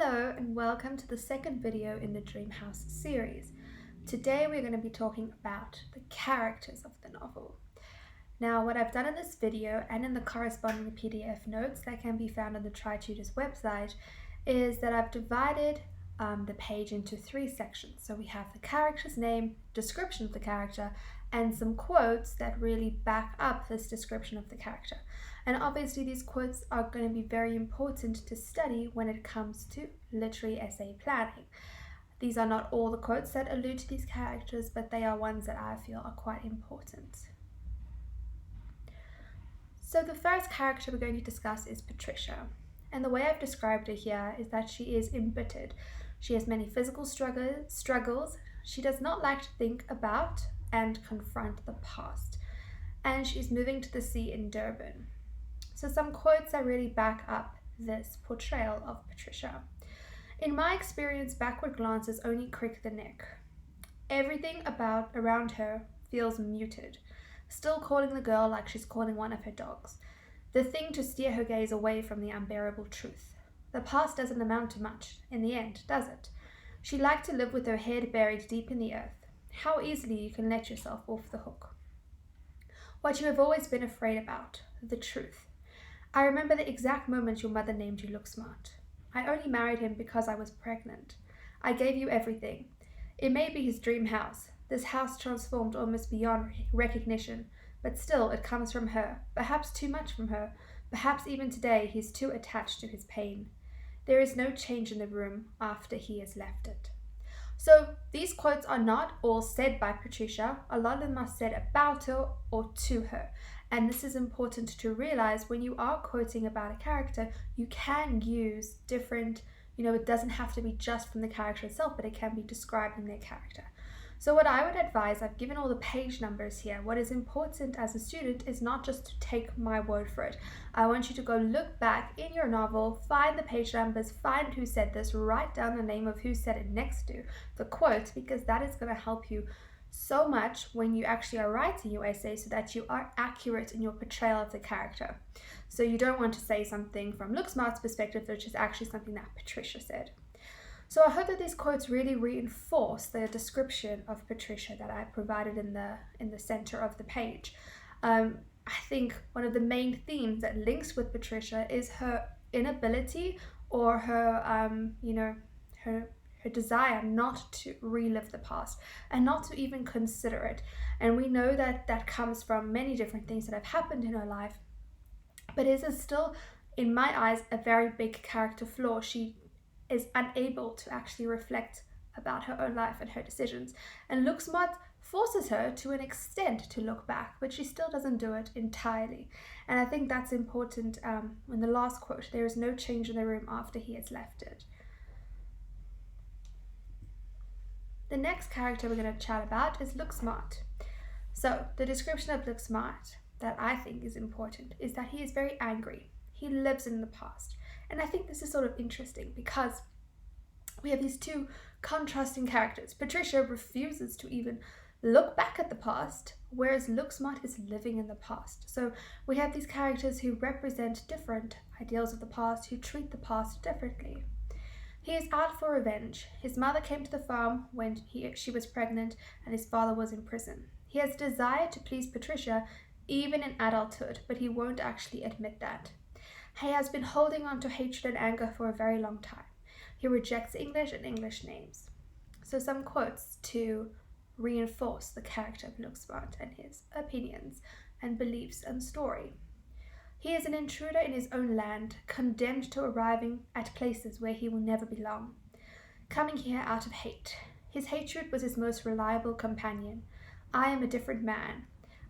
Hello and welcome to the second video in the Dream House series. Today we're going to be talking about the characters of the novel. Now what I've done in this video and in the corresponding PDF notes that can be found on the Tri-tutors website is that I've divided the page into three sections. So we have the character's name, description of the character, and some quotes that really back up this description of the character. And obviously these quotes are going to be very important to study when it comes to literary essay planning. These are not all the quotes that allude to these characters, but they are ones that I feel are quite important. So the first character we're going to discuss is Patricia. And the way I've described her here is that she is embittered. She has many physical struggles. She does not like to think about and confront the past. And she's moving to the sea in Durban. So some quotes that really back up this portrayal of Patricia. In my experience, backward glances only crick the neck. Everything around her feels muted, still calling the girl like she's calling one of her dogs. The thing to steer her gaze away from the unbearable truth. The past doesn't amount to much, in the end, does it? She liked to live with her head buried deep in the earth. How easily you can let yourself off the hook. What you have always been afraid about, the truth. I remember the exact moment your mother named you Look Smart. I only married him because I was pregnant. I gave you everything. It may be his dream house, this house transformed almost beyond recognition, but still it comes from her, perhaps too much from her, perhaps even today he's too attached to his pain. There is no change in the room after he has left it. So these quotes are not all said by Patricia. A lot of them are said about her or to her. And this is important to realize when you are quoting about a character, you can use different, it doesn't have to be just from the character itself, but it can be describing their character. So what I would advise, I've given all the page numbers here. What is important as a student is not just to take my word for it. I want you to go look back in your novel, find the page numbers, find who said this, write down the name of who said it next to the quote, because that is going to help you so much when you actually are writing your essay so that you are accurate in your portrayal of the character. So you don't want to say something from Look Smart's perspective, which is actually something that Patricia said. So I hope that these quotes really reinforce the description of Patricia that I provided in the center of the page. I think one of the main themes that links with Patricia is her inability or her desire not to relive the past and not to even consider it. And we know that that comes from many different things that have happened in her life. But it is still, in my eyes, a very big character flaw. She is unable to actually reflect about her own life and her decisions. And Look Smart forces her to an extent to look back, but she still doesn't do it entirely. And I think that's important in the last quote, there is no change in the room after he has left it. The next character we're going to chat about is Look Smart. So the description of Look Smart that I think is important is that he is very angry. He lives in the past. And I think this is sort of interesting because we have these two contrasting characters. Patricia refuses to even look back at the past, whereas Look Smart is living in the past. So we have these characters who represent different ideals of the past, who treat the past differently. He is out for revenge. His mother came to the farm when she was pregnant and his father was in prison. He has desire to please Patricia even in adulthood, but he won't actually admit that. He has been holding on to hatred and anger for a very long time. He rejects English and English names. So some quotes to reinforce the character of Look Smart and his opinions and beliefs and story. He is an intruder in his own land, condemned to arriving at places where he will never belong. Coming here out of hate. His hatred was his most reliable companion. I am a different man.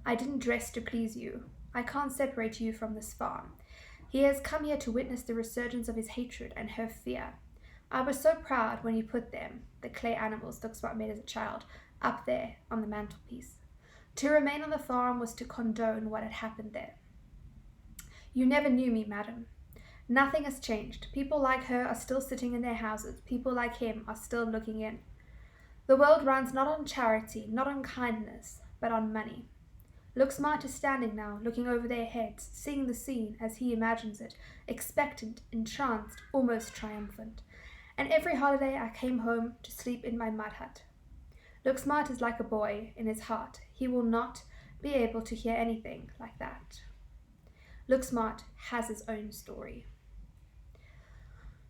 I didn't dress to please you. I can't separate you from this farm. He has come here to witness the resurgence of his hatred and her fear. I was so proud when you put them, the clay animals Look Smart made as a child, up there on the mantelpiece. To remain on the farm was to condone what had happened there. You never knew me, madam. Nothing has changed. People like her are still sitting in their houses. People like him are still looking in. The world runs not on charity, not on kindness, but on money. Look Smart is standing now, looking over their heads, seeing the scene as he imagines it, expectant, entranced, almost triumphant. And every holiday I came home to sleep in my mud hut. Look Smart is like a boy in his heart. He will not be able to hear anything like that. Look Smart has his own story.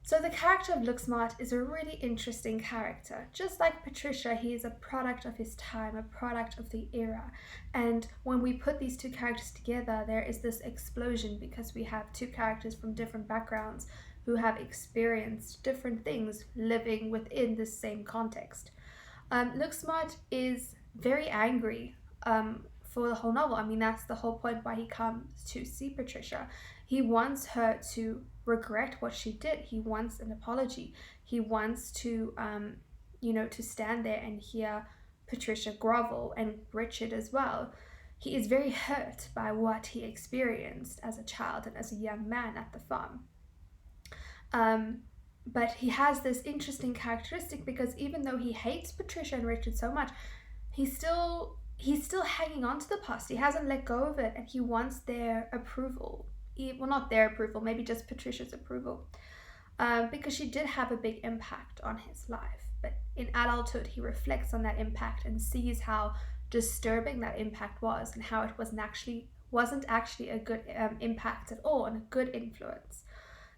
So the character of Look Smart is a really interesting character. Just like Patricia, he is a product of his time, a product of the era. And when we put these two characters together, there is this explosion because we have two characters from different backgrounds who have experienced different things living within the same context. Look Smart is very angry for the whole novel. I mean, that's the whole point why he comes to see Patricia. He wants her to regret what she did. He wants an apology. He wants to, to stand there and hear Patricia grovel, and Richard as well. He is very hurt by what he experienced as a child and as a young man at the farm. But he has this interesting characteristic because even though he hates Patricia and Richard so much, he's still hanging on to the past. He hasn't let go of it, and he wants their approval. Well, not their approval, maybe just Patricia's approval, because she did have a big impact on his life. But in adulthood, he reflects on that impact and sees how disturbing that impact was, and how it wasn't actually a good impact at all, and a good influence.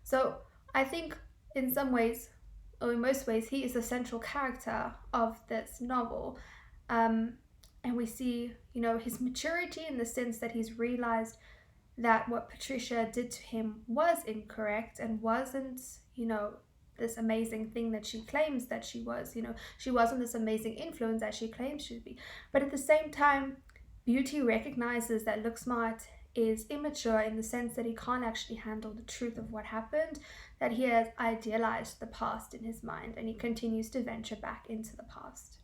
So I think in some ways, or in most ways, he is the central character of this novel. And we see, his maturity in the sense that he's realized that what Patricia did to him was incorrect and wasn't, this amazing thing that she claims that she was. She wasn't this amazing influence that she claims she would be. But at the same time, Beauty recognizes that Look Smart is immature in the sense that he can't actually handle the truth of what happened, that he has idealized the past in his mind, and he continues to venture back into the past.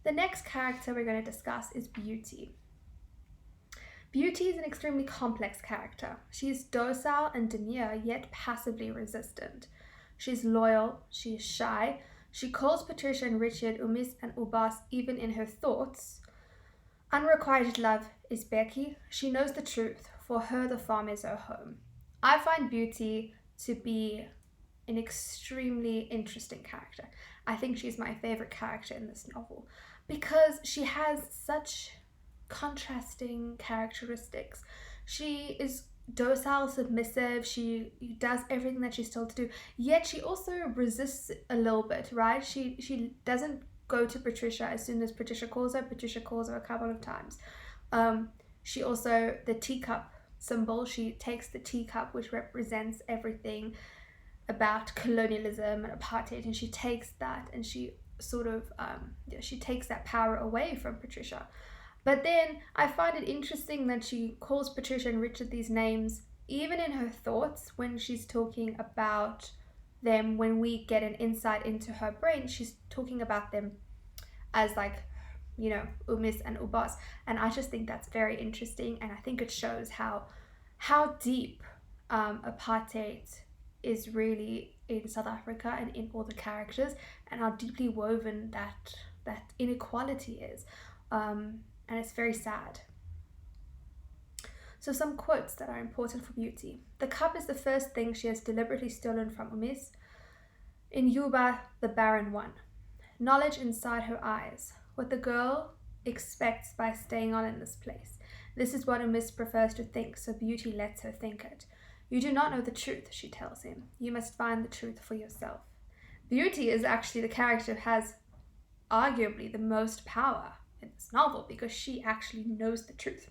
The next character we're going to discuss is Beauty. Beauty is an extremely complex character. She is docile and demure, yet passively resistant. She's loyal, she is shy, she calls Patricia and Richard Umis and Ubas even in her thoughts. Unrequited love is Becky. She knows the truth. For her, the farm is her home. I find Beauty to be an extremely interesting character. I think she's my favorite character in this novel because she has such contrasting characteristics. She is docile, submissive, she does everything that she's told to do, yet she also resists a little bit, right? She doesn't go to Patricia as soon as Patricia calls her. Patricia calls her a couple of times. She also, the teacup symbol, she takes the teacup, which represents everything about colonialism and apartheid, and she takes that and she sort of she takes that power away from Patricia. But then I find it interesting that she calls Patricia and Richard these names even in her thoughts when she's talking about them. When we get an insight into her brain, she's talking about them as like, Umis and Ubas, and I just think that's very interesting, and I think it shows how deep apartheid is really in South Africa and in all the characters, and how deeply woven that inequality is, and it's very sad. So some quotes that are important for Beauty. The cup is the first thing she has deliberately stolen from Umis. In Yuba, the barren one. Knowledge inside her eyes. What the girl expects by staying on in this place. This is what Umis prefers to think, so Beauty lets her think it. You do not know the truth, she tells him. You must find the truth for yourself. Beauty is actually the character who has arguably the most power in this novel because she actually knows the truth.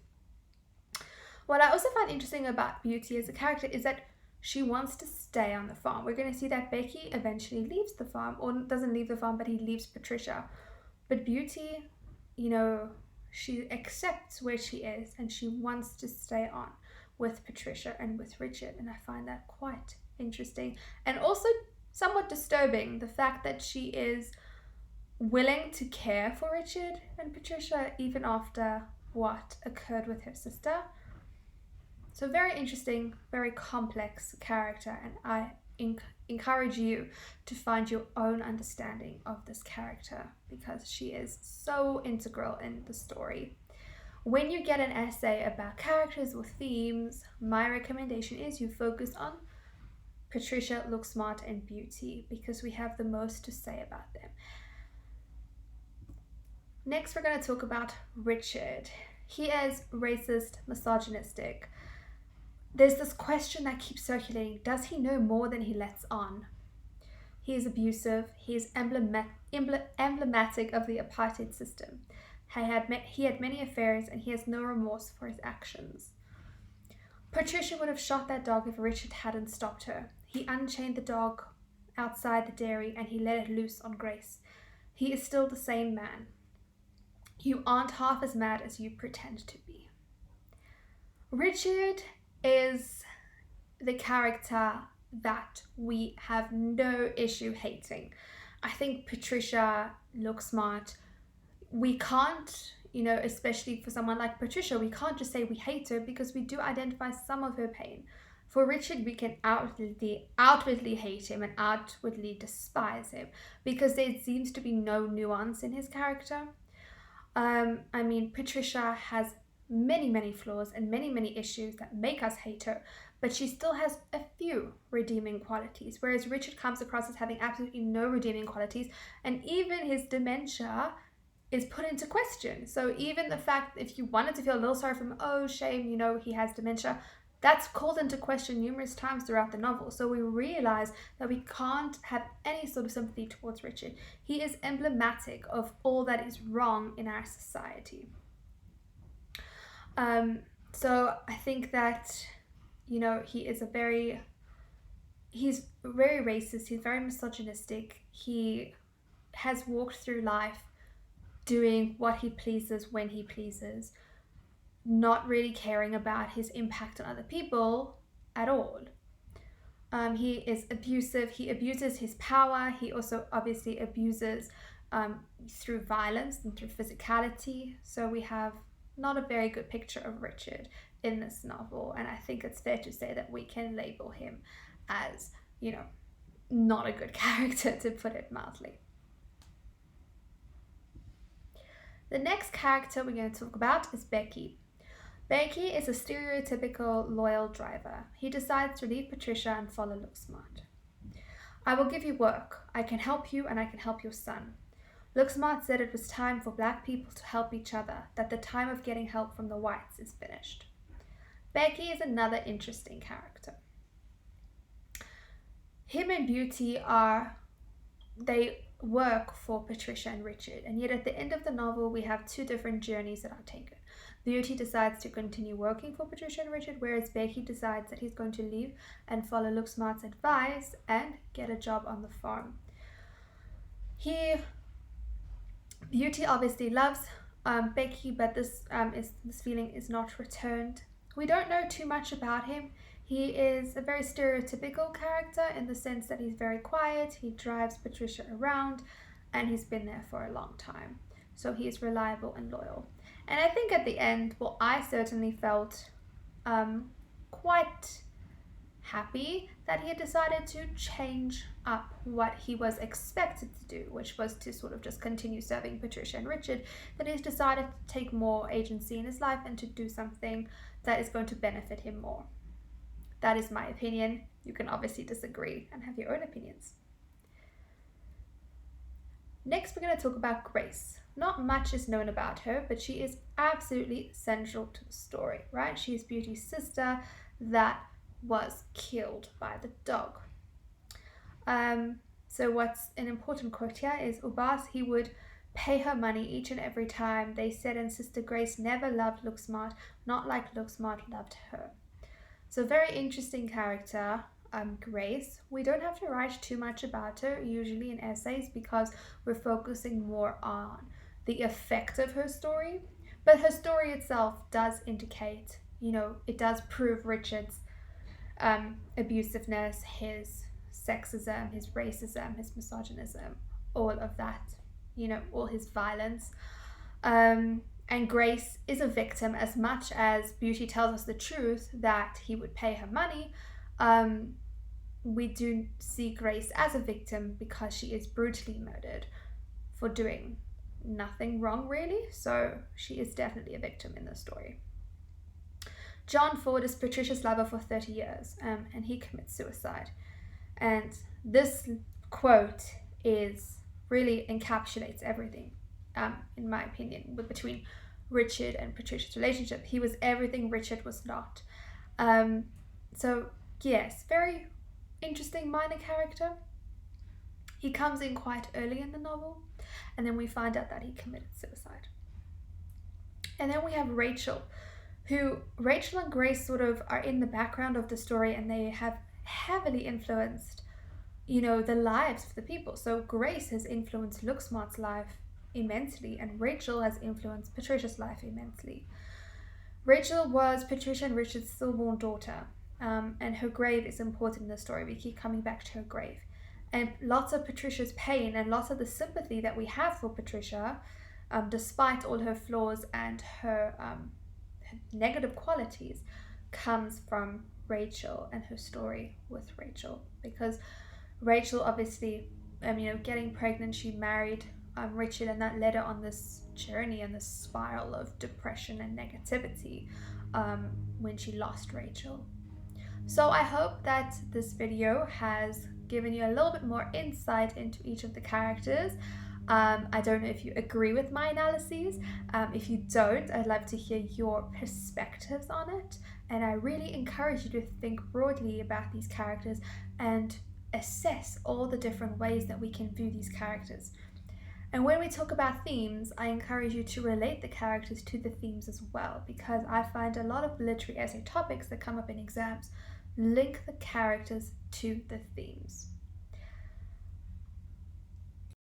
What I also find interesting about Beauty as a character is that she wants to stay on the farm. We're going to see that Becky eventually leaves the farm, or doesn't leave the farm, but he leaves Patricia. But Beauty, she accepts where she is and she wants to stay on with Patricia and with Richard, and I find that quite interesting and also somewhat disturbing, the fact that she is willing to care for Richard and Patricia even after what occurred with her sister. So very interesting, very complex character, and I encourage you to find your own understanding of this character because she is so integral in the story. When you get an essay about characters or themes, my recommendation is you focus on Patricia, Look Smart, and Beauty, because we have the most to say about them. Next, we're going to talk about Richard. He is racist, misogynistic. There's this question that keeps circulating: does he know more than he lets on? He is abusive. He is emblematic of the apartheid system. He had many affairs, and he has no remorse for his actions. Patricia would have shot that dog if Richard hadn't stopped her. He unchained the dog outside the dairy, and he let it loose on Grace. He is still the same man. You aren't half as mad as you pretend to be. Richard is the character that we have no issue hating. I think Patricia, Look Smart, we can't, especially for someone like Patricia, we can't just say we hate her, because we do identify some of her pain. For Richard, we can outwardly hate him and outwardly despise him, because there seems to be no nuance in his character. Patricia has many, many flaws and many, many issues that make us hate her, but she still has a few redeeming qualities, whereas Richard comes across as having absolutely no redeeming qualities, and even his dementia is put into question. So even the fact, if you wanted to feel a little sorry for him, oh shame, he has dementia, that's called into question numerous times throughout the novel. So we realize that we can't have any sort of sympathy towards Richard. He is emblematic of all that is wrong in our society. So I think that, he's very racist. He's very misogynistic. He has walked through life doing what he pleases when he pleases, not really caring about his impact on other people at all. He is abusive. He abuses his power. He also obviously abuses through violence and through physicality. So we have not a very good picture of Richard in this novel, and I think it's fair to say that we can label him as, not a good character, to put it mildly. The next character we're going to talk about is Becky. Becky is a stereotypical loyal driver. He decides to leave Patricia and follow Look Smart. I will give you work. I can help you, and I can help your son. Look Smart said it was time for black people to help each other, that the time of getting help from the whites is finished. Becky is another interesting character. Him and Beauty they work for Patricia and Richard, and yet at the end of the novel we have two different journeys that are taken. Beauty decides to continue working for Patricia and Richard, whereas Becky decides that he's going to leave and follow Look Smart's advice and get a job on the farm. Beauty obviously loves Becky, but this feeling is not returned. We don't know too much about him. He is a very stereotypical character in the sense that he's very quiet, he drives Patricia around, and he's been there for a long time. So he is reliable and loyal. And I think at the end, I certainly felt quite happy that he had decided to change up what he was expected to do, which was to sort of just continue serving Patricia and Richard, that he's decided to take more agency in his life and to do something that is going to benefit him more. That is my opinion. You can obviously disagree and have your own opinions. Next, we're going to talk about Grace. Not much is known about her, but she is absolutely central to the story, right? She is Beauty's sister that was killed by the dog. So what's an important quote here is Ubas, he would pay her money each and every time. They said, and Sister Grace never loved Look Smart, not like Look Smart loved her. So very interesting character, Grace. We don't have to write too much about her, usually in essays, because we're focusing more on the effect of her story. But her story itself does indicate, it does prove Richard's abusiveness, his sexism, his racism, his misogynism, all of that, all his violence. And Grace is a victim as much as Beauty tells us the truth that he would pay her money. We do see Grace as a victim because she is brutally murdered for doing nothing wrong, really. So she is definitely a victim in this story. John Ford is Patricia's lover for 30 years, and he commits suicide. And this quote is really encapsulates everything, in my opinion, between Richard and Patricia's relationship. He was everything Richard was not. So yes, very interesting minor character. He comes in quite early in the novel, and then we find out that he committed suicide. And then we have Rachel and Grace sort of are in the background of the story, and they have heavily influenced, the lives of the people. So Grace has influenced Looksmart's life immensely, and Rachel has influenced Patricia's life immensely. Rachel was Patricia and Richard's stillborn daughter, and her grave is important in the story. We keep coming back to her grave. And lots of Patricia's pain and lots of the sympathy that we have for Patricia, despite all her flaws and her negative qualities, comes from Rachel and her story with Rachel. Because Rachel, obviously, getting pregnant, she married Richard, and that led her on this journey and this spiral of depression and negativity when she lost Rachel. So I hope that this video has given you a little bit more insight into each of the characters. I don't know if you agree with my analyses. If you don't, I'd love to hear your perspectives on it. And I really encourage you to think broadly about these characters and assess all the different ways that we can view these characters. And when we talk about themes, I encourage you to relate the characters to the themes as well, because I find a lot of literary essay topics that come up in exams link the characters to the themes.